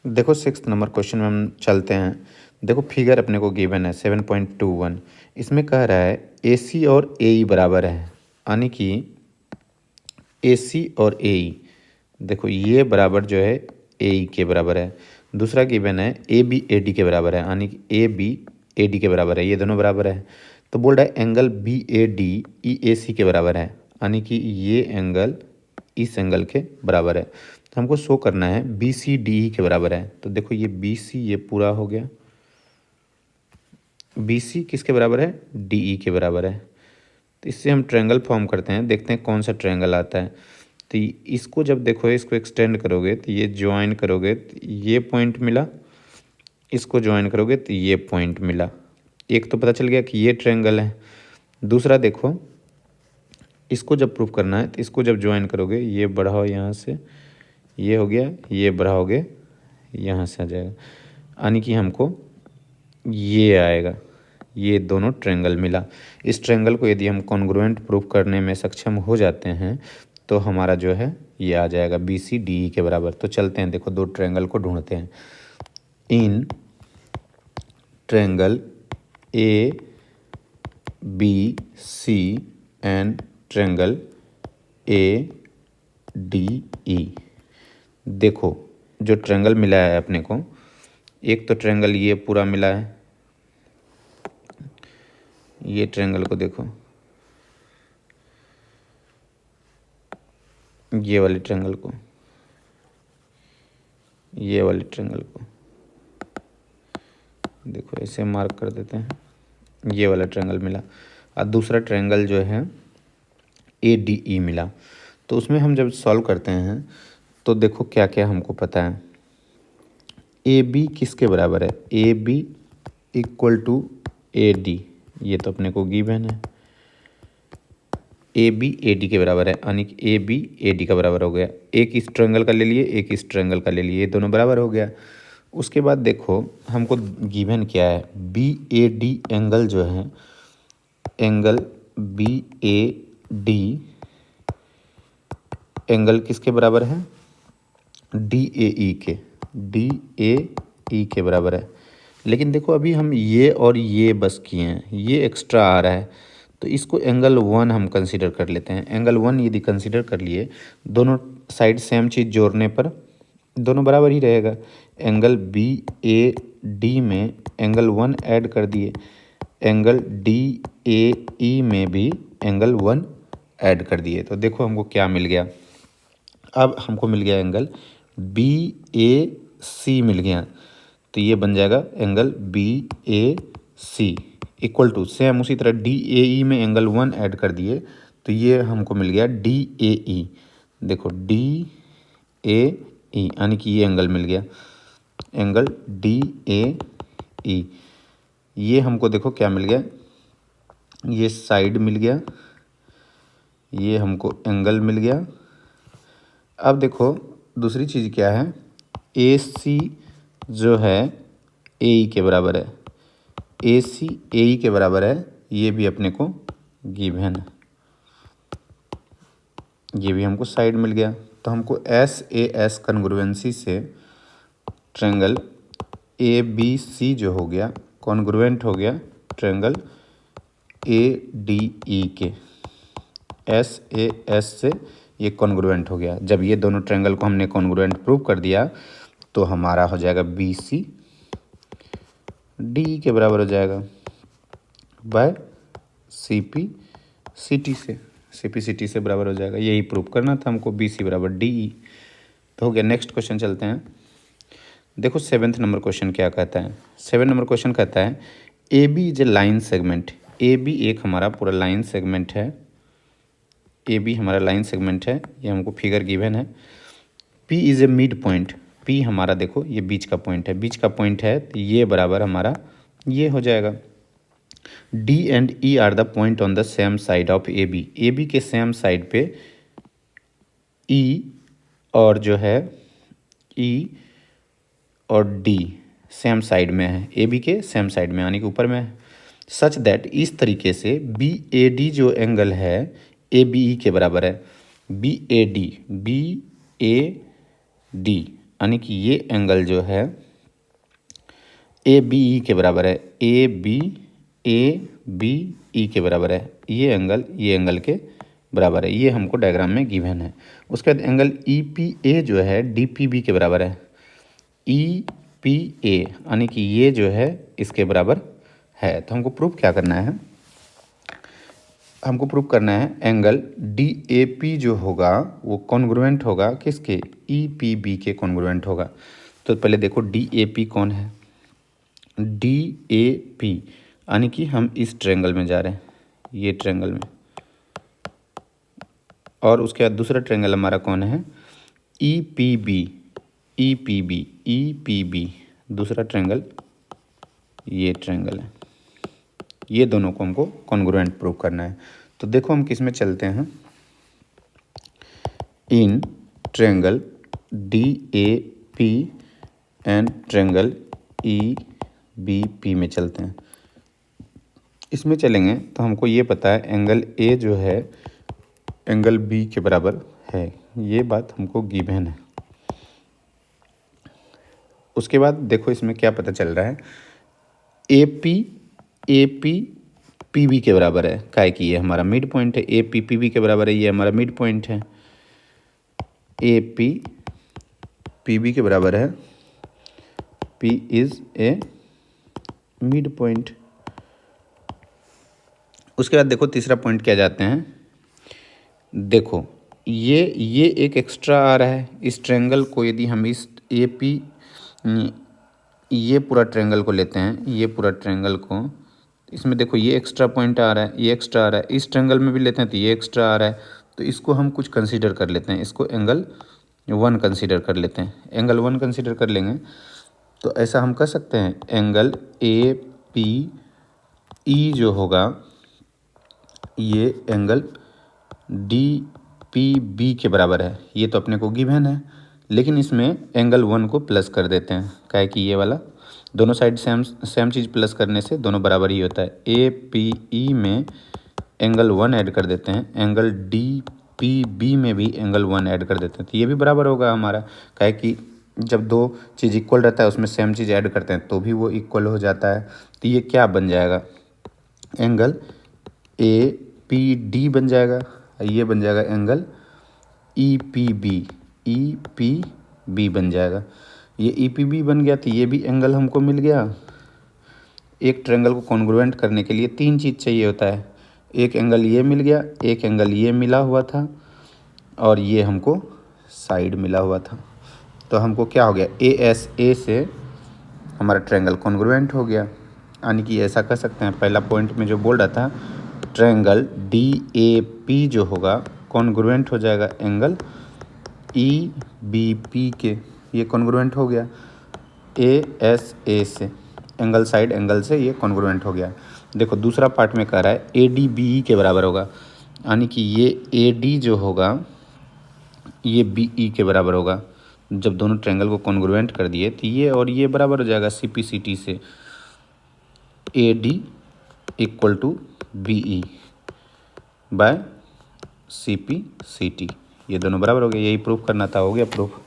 देखो 6 number question में हम चलते हैं। देखो फिगर अपने को गिवन है 7.21। इसमें कह रहा है AC और AE बराबर है, यानी कि AC और AE देखो ये बराबर जो है AE के बराबर है। दूसरा गिवन है AB AD के बराबर है, यानी कि AB AD के बराबर है, ये दोनों बराबर है। तो बोल रहा है एंगल BAD EAC के बराबर है, यानी कि ये एंगल इस एंगल के बराबर है। तो हमको शो करना है BCDE के बराबर है। तो देखो ये BC ये पूरा हो गया, BC किसके बराबर है, DE के बराबर है। तो इससे हम ट्रायंगल फॉर्म करते हैं, देखते हैं कौन सा ट्रायंगल आता है। तो इसको जब देखो इसको एक्सटेंड करोगे तो ये ज्वाइन करोगे तो ये पॉइंट मिला, इसको ज्वाइन करोगे तो ये पॉइंट मिला। एक तो पता चल गया कि ये ट्रायंगल है। दूसरा देखो इसको जब प्रूफ करना है तो इसको जब ज्वाइन करोगे ये बढ़ाओ यहाँ से, ये हो गया, ये बढ़ाओगे यहाँ से आ जाएगा, यानी कि हमको ये आएगा, ये दोनों ट्रायंगल मिला। इस ट्रायंगल को यदि हम कॉन्ग्रुएंट प्रूफ करने में सक्षम हो जाते हैं तो हमारा जो है ये आ जाएगा BCDE के बराबर। तो चलते हैं, देखो दो ट्रायंगल को ढूंढते हैं। इन triangle ABC and triangle ADE, देखो जो ट्रायंगल मिला है अपने को, एक तो ट्रायंगल ये पूरा मिला है, ये ट्रायंगल को देखो, ये वाले ट्रायंगल को, ये वाले ट्रायंगल को देखो ऐसे मार्क कर देते हैं, ये वाला ट्रायंगल मिला। और दूसरा ट्रायंगल जो है ADE मिला। तो उसमें हम जब सॉल्व करते हैं तो देखो क्या क्या हमको पता है। AB किसके बराबर है, AB इक्वल टू AD, ये तो अपने को गिवन है। AB AD के बराबर है, यानी कि AB AD का बराबर हो गया। एक इस ट्रायंगल का ले लिए, एक इस ट्रायंगल का ले लिए, ये दोनों बराबर हो गया। उसके बाद देखो हमको गिवन क्या है, BAD एंगल जो है, एंगल BAD एंगल किसके बराबर है, DAE के बराबर है। लेकिन देखो अभी हम ये और ये बस किए हैं, ये एक्स्ट्रा आ रहा है, तो इसको एंगल 1 हम कंसीडर कर लेते हैं। एंगल 1 यदि कंसीडर कर लिए, दोनों साइड सेम चीज़ जोड़ने पर दोनों बराबर ही रहेगा। एंगल BAD में एंगल 1 ऐड कर दिए, एंगल DAE में भी एंगल 1 ऐड कर दिए, तो देखो हमको क्या मिल गया। अब हमको मिल गया एंगल BAC मिल गया, तो ये बन जाएगा angle BAC equal to same उसी तरह DAE में एंगल 1 ऐड कर दिए, तो ये हमको मिल गया DAE। देखो DAE यानी कि ये एंगल मिल गया, एंगल DAE। ये हमको देखो क्या मिल गया, ये साइड मिल गया, ये हमको एंगल मिल गया। अब देखो दूसरी चीज़ क्या है, AC जो है AE के बराबर है, AC AE के बराबर है, ये भी अपने को गिवन है, ये भी हमको साइड मिल गया। तो हमको SAS कॉन्ग्रुएंसी से ट्रायंगल ABC जो हो गया कॉन्ग्रुएंट हो गया ट्रायंगल ADE के, SAS से ये कॉन्ग्रुएंट हो गया। जब ये दोनों ट्रायंगल को हमने कॉन्ग्रुएंट प्रूव कर दिया तो हमारा हो जाएगा BCDE के बराबर हो जाएगा बाय CPCT से बराबर हो जाएगा। यही प्रूव करना था हमको, BC बराबर DE। तो हो गया। नेक्स्ट क्वेश्चन चलते हैं। देखो 7th नंबर क्वेश्चन क्या कहता है। 7 नंबर क्वेश्चन कहता है AB is a line segment. AB एक हमारा पूरा लाइन सेगमेंट है, AB हमारा लाइन सेगमेंट है, ये हमको फिगर गिवन है। P is a mid point, P हमारा देखो ये बीच का पॉइंट है, बीच का पॉइंट है, तो ये बराबर हमारा ये हो जाएगा। D and E are the point on the same side of AB, AB के सेम साइड पे E और जो है E और D सेम साइड में है, AB के सेम साइड में यानी कि ऊपर में है। सच दैट इस तरीके से BAD जो एंगल है ABE के बराबर है। BAD यानी कि ये एंगल जो है ए बी ई के बराबर है, ए बी ई के बराबर है, ये एंगल के बराबर है, ये हमको डायग्राम में गिवन है। उसके बाद एंगल ई पी ए जो है डी पी बी के बराबर है, ई पी ए यानी कि ये जो है इसके बराबर है। तो हमको प्रूफ क्या करना है, हमको प्रूफ करना है एंगल डी ए पी जो होगा वो कॉन्ग्रुएंट होगा किसके, ई पी बी के कॉन्ग्रुएंट होगा। तो पहले देखो डी ए पी कौन है, डी ए पी यानी कि हम इस ट्रायंगल में जा रहे हैं, ये ट्रायंगल में, और उसके बाद दूसरा ट्रायंगल हमारा कौन है, E P B, E P B, E P B, दूसरा ट्रायंगल ये ट्रायंगल है। ये दोनों को हमको कॉन्ग्रुएंट प्रूव करना है। तो देखो हम किस में चलते हैं, इन triangle D A P and triangle E B P में चलते हैं। इसमें चलेंगे तो हमको ये पता है एंगल ए जो है एंगल बी के बराबर है, ये बात हमको गिवन है। उसके बाद देखो इसमें क्या पता चल रहा है, ए पी पी बी के बराबर है, काहे कि ये हमारा मिड पॉइंट है, ए पी बी के बराबर है, ये हमारा मिड पॉइंट है, ए पी बी के बराबर है, P is a mid point. उसके बाद देखो तीसरा पॉइंट क्या जाते हैं, देखो ये एक एक्स्ट्रा आ रहा है, इस ट्रायंगल को यदि हम इस ए पी ये पूरा ट्रायंगल को लेते हैं, ये पूरा ट्रायंगल को, इसमें देखो ये एक्स्ट्रा पॉइंट आ रहा है, ये एक्स्ट्रा आ रहा है, इस ट्रायंगल में भी लेते हैं तो ये एक्स्ट्रा आ रहा है, तो इसको हम कुछ कंसीडर कर लेते हैं, इसको एंगल 1 कंसीडर कर लेते हैं, एंगल 1 कंसीडर कर लेंगे तो ऐसा हम कर सकते हैं, एंगल ए पी ई जो होगा ये एंगल डी पी बी के बराबर है, ये तो अपने को गिवन है, लेकिन इसमें एंगल 1 को प्लस कर देते हैं, काहे कि ये वाला दोनों साइड सेम चीज़ प्लस करने से दोनों बराबर ही होता है। ए पी ई में एंगल 1 ऐड कर देते हैं, एंगल डी पी बी में भी एंगल 1 ऐड कर देते हैं, तो ये भी बराबर होगा हमारा, काहे कि जब दो चीज़ इक्वल रहता है उसमें सेम चीज़ ऐड करते हैं तो भी वो इक्वल हो जाता है। तो ये क्या बन जाएगा, एंगल ए पी डी बन जाएगा, ये बन जाएगा एंगल ई पी बी बन जाएगा। ये ई पी बी बन गया तो ये भी एंगल हमको मिल गया। एक ट्रायंगल को कॉन्ग्रुएंट करने के लिए 3 चीज़ चाहिए होता है, एक एंगल ये मिल गया, एक एंगल ये मिला हुआ था, और ये हमको साइड मिला हुआ था। तो हमको क्या हो गया, ए एस ए से हमारा ट्रायंगल कॉन्ग्रुएंट हो गया। यानी कि ऐसा कर सकते हैं, पहला पॉइंट में जो बोल रहा था ट्रायंगल डी ए पी जो होगा कॉन्ग्रुएंट हो जाएगा एंगल ई बी पी के, ये कॉन्ग्रुएंट हो गया। ए एस ए से एंगल साइड एंगल से ये कॉन्ग्रुएंट हो गया। देखो दूसरा पार्ट में कह रहा है ए डी बी ई के बराबर होगा, यानी कि ये ए डी जो होगा ये बी ई के बराबर होगा। जब दोनों ट्रायंगल को कॉन्ग्रुएंट कर दिए तो ये और ये बराबर हो जाएगा सी पी सी टी से, A D equal to B E by C P C T, ये दोनों बराबर हो गए। यही प्रूफ करना था, हो गया प्रूफ।